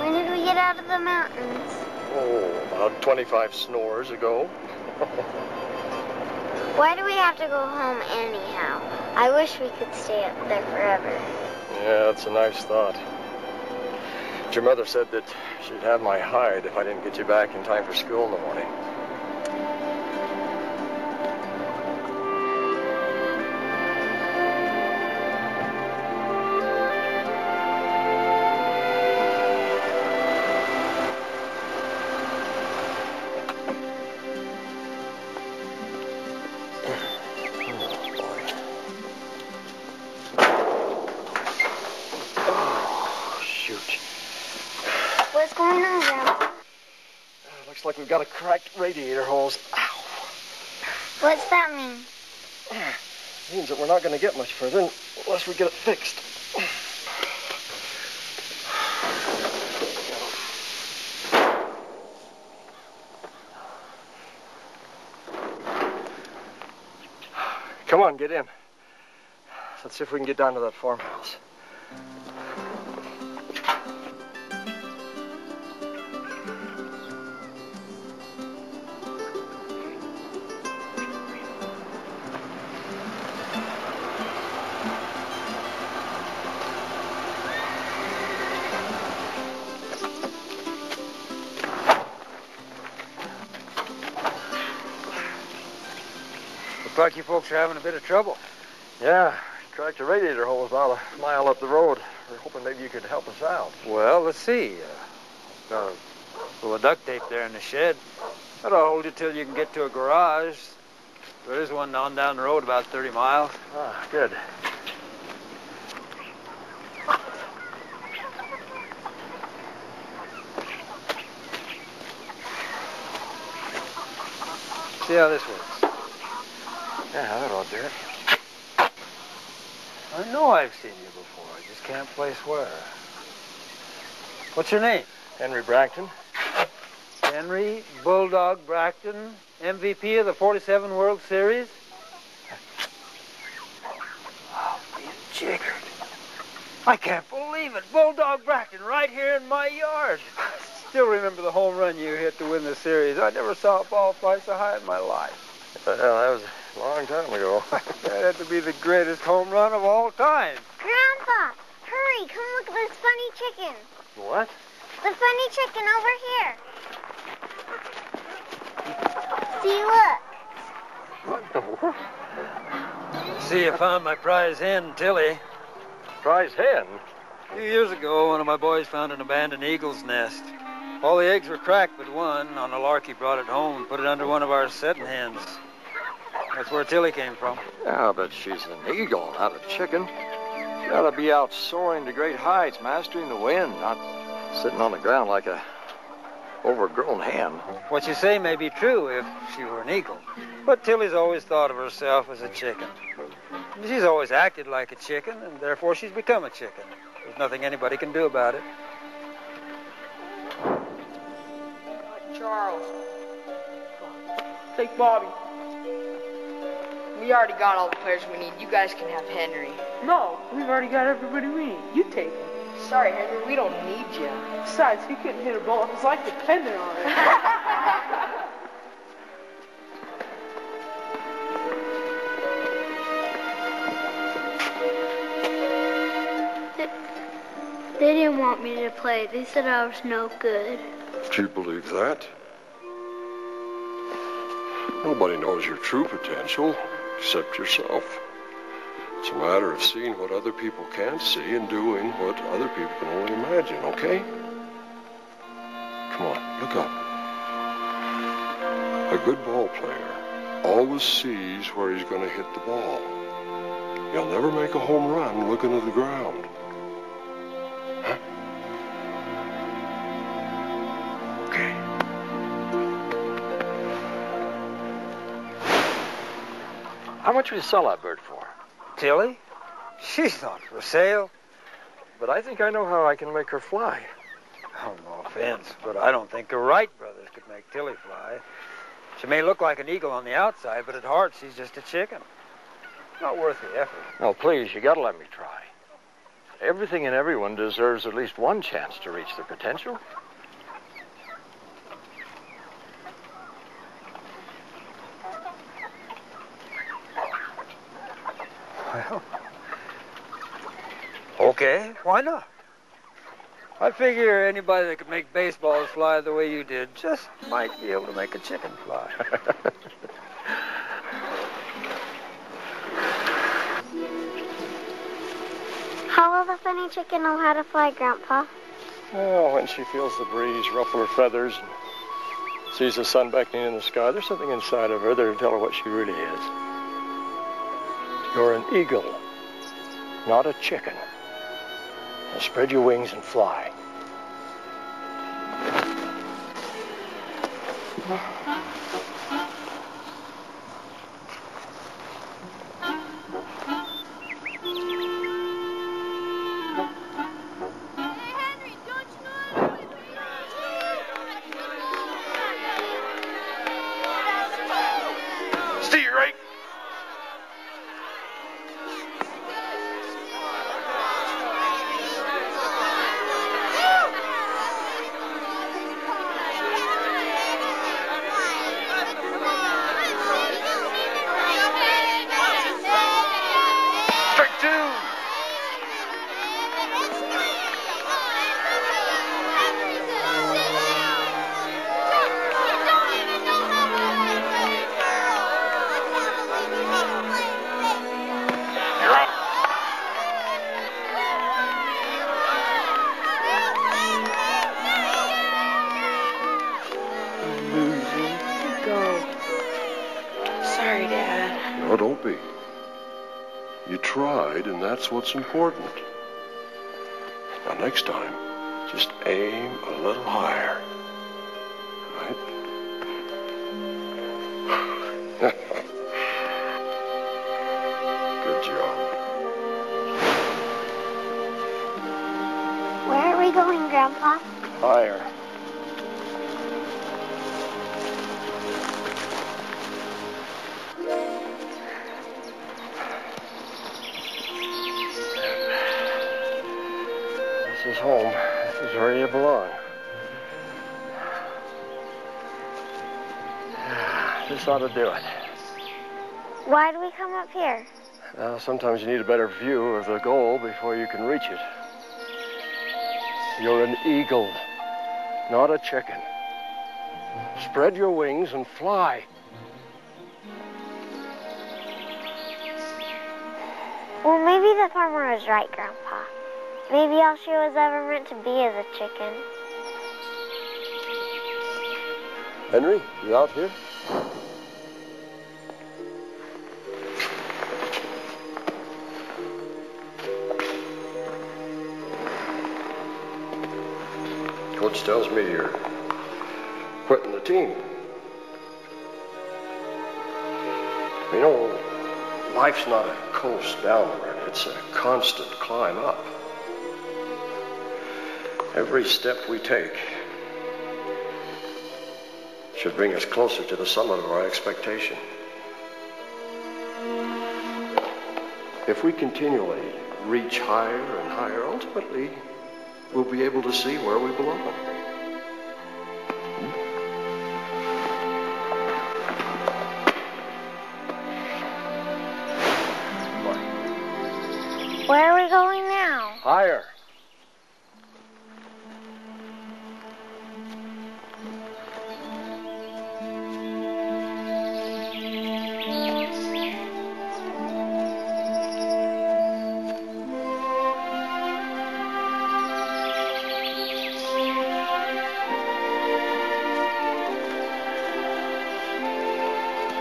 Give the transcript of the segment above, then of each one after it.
When did we get out of the mountains? Oh, about 25 snores ago. Why do we have to go home anyhow? I wish we could stay up there forever. Yeah, that's a nice thought. But your mother said that she'd have my hide if I didn't get you back in time for school in the morning. What's going on, Grandpa? Looks like we've got a cracked radiator hose. Ow. What's that mean? Means that we're not going to get much further unless we get it fixed. Come on, get in. Let's see if we can get down to that farmhouse. Looks like you folks are having a bit of trouble. Yeah, cracked a radiator hose about a mile up the road. We're hoping maybe you could help us out. Well, let's see. Got a little duct tape there in the shed. That'll hold you till you can get to a garage. There is one on down the road about 30 miles. Ah, good. See how this works. Yeah, that ought to do it. I know I've seen you before. I just can't place where. What's your name? Henry Bracton. Henry Bulldog Bracton, MVP of the 47 World Series? Oh, being jiggered. I can't believe it. Bulldog Bracton right here in my yard. I still remember the home run you hit to win the series. I never saw a ball fly so high in my life. Well, that was a long time ago. That had to be the greatest home run of all time. Grandpa, hurry, come look at this funny chicken. What? The funny chicken over here. See, look. What the world? See, I found my prize hen, Tilly. Prize hen? A few years ago, one of my boys found an abandoned eagle's nest. All the eggs were cracked but one. On a lark, he brought it home and put it under one of our setting hens. That's where Tilly came from. Yeah, but she's an eagle, not a chicken. She ought to be out soaring to great heights, mastering the wind, not sitting on the ground like a overgrown hen. What you say may be true if she were an eagle. But Tilly's always thought of herself as a chicken. She's always acted like a chicken, and therefore she's become a chicken. There's nothing anybody can do about it. Charles. Take Bobby. We already got all the players we need. You guys can have Henry. No, we've already got everybody we need. You take him. Sorry, Henry, we don't need you. Besides, he couldn't hit a ball. It's like dependent on it. They didn't want me to play. They said I was no good. Do you believe that? Nobody knows your true potential except yourself. It's a matter of seeing what other people can't see and doing what other people can only imagine, okay? Come on, look up. A good ball player always sees where he's going to hit the ball. You'll never make a home run looking at the ground. Huh? Okay. How much would you sell that bird for? Tilly? She's not for sale. But I think I know how I can make her fly. Oh, no offense, but I don't think the Wright brothers could make Tilly fly. She may look like an eagle on the outside, but at heart she's just a chicken. Not worth the effort. Oh, please, you gotta let me try. Everything and everyone deserves at least one chance to reach their potential. Well, okay, why not? I figure anybody that could make baseballs fly the way you did just might be able to make a chicken fly. How will the funny chicken know how to fly, Grandpa? Oh, when she feels the breeze ruffle her feathers and sees the sun beckoning in the sky, there's something inside of her that'll tell her what she really is. You're an eagle, not a chicken. Now spread your wings and fly. Steer right. Strike two. You're up. Sorry, Dad. No, don't be. You tried, and that's what's important. Now, next time, just aim a little higher. Right? Good job. Where are we going, Grandpa? Higher. This is home. This is where you belong. This ought to do it. Why do we come up here? Sometimes you need a better view of the goal before you can reach it. You're an eagle, not a chicken. Spread your wings and fly. Well, maybe the farmer was right, Grandpa. Maybe all she was ever meant to be is a chicken. Henry, you out here? Coach tells me you're quitting the team. You know, life's not a coast downward. It's a constant climb up. Every step we take should bring us closer to the summit of our expectation. If we continually reach higher and higher, ultimately, we'll be able to see where we belong. Where are we going now? Higher.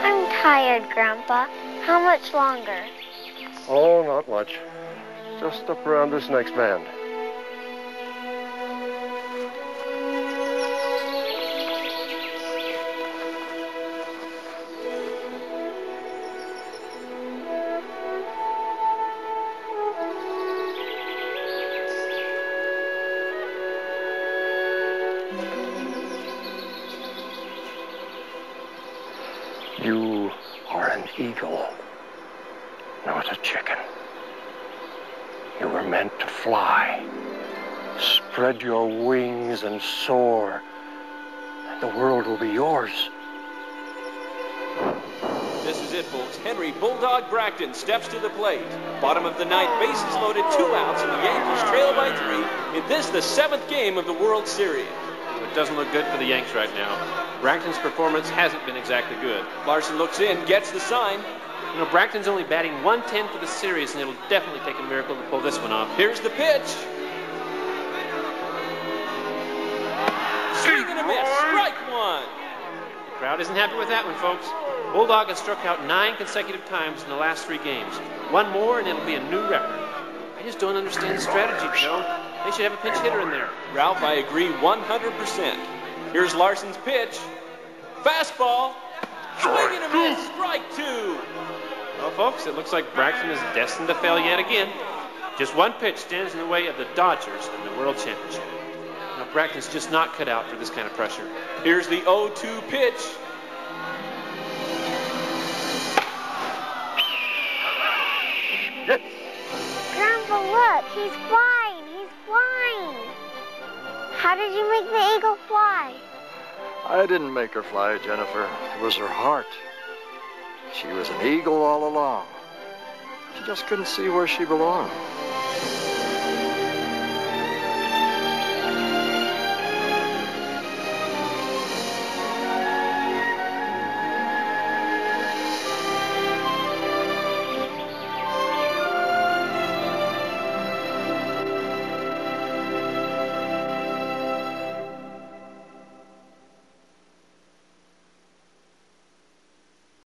I'm tired, Grandpa. How much longer? Oh, not much. Just up around this next bend. You are an eagle, not a chicken. You were meant to fly. Spread your wings and soar, and the world will be yours. This is it, folks. Henry Bulldog Bracton steps to the plate. Bottom of the ninth, bases loaded, 2 outs, and the Yankees trail by 3 in this, the 7th game of the World Series. It doesn't look good for the Yanks right now. Bracton's performance hasn't been exactly good. Larson looks in, gets the sign. You know, Bracton's only batting .110 for the series, and it'll definitely take a miracle to pull this one off. Here's the pitch. Swing and a miss. Strike one. The crowd isn't happy with that one, folks. Bulldog has struck out 9 consecutive times in the last 3 games. One more, and it'll be a new record. I just don't understand the strategy, Joe. They should have a pinch hitter in there. Ralph, I agree 100%. Here's Larson's pitch. Fastball. Swing and a miss. Strike 2. Well, folks, it looks like Bracton is destined to fail yet again. Just one pitch stands in the way of the Dodgers in the World Championship. Now, Bracton's just not cut out for this kind of pressure. Here's the 0-2 pitch. Grandpa, look, he's flying. He's flying. How did you make the eagle fly? I didn't make her fly, Jennifer. It was her heart. She was an eagle all along. She just couldn't see where she belonged.